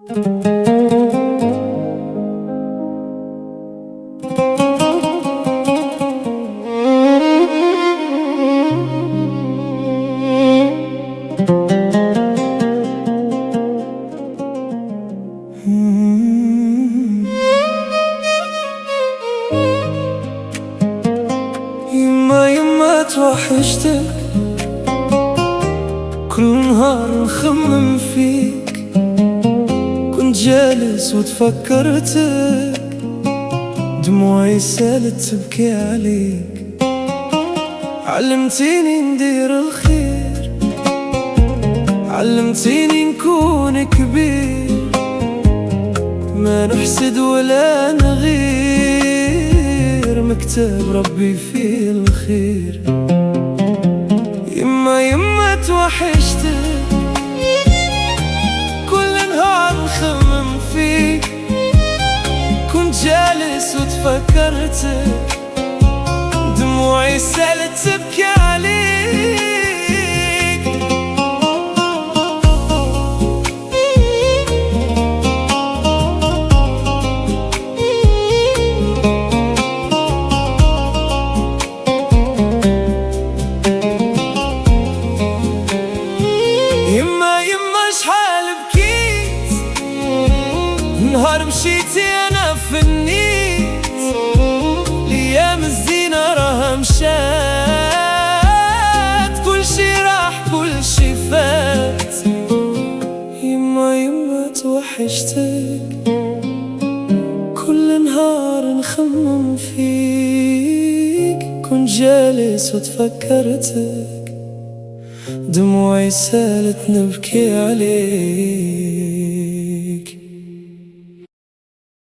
يما توحشتك، كل نهار نخمم فيك. كنت جالس وتفكرتك، دموعي سالت تبكي عليك. علمتيني ندير الخير، علمتيني نكون كبير، ما نحسد ولا نغير، مكتب ربي فيه الخير. يما توحشتك، كل نهار نخمم فيك. كنت جالس وتفكرتك، دموعي سالت تبكي عليك. يما شحال بكيت، نهار مشيتي انا فنيت. الايام الزينة راها مشات، كل شي راح كل شي فات. يما توحشتك، كل نهار نخمم فيك. كنت جالس وتفكرتك، دموعي سالت نبكي عليك.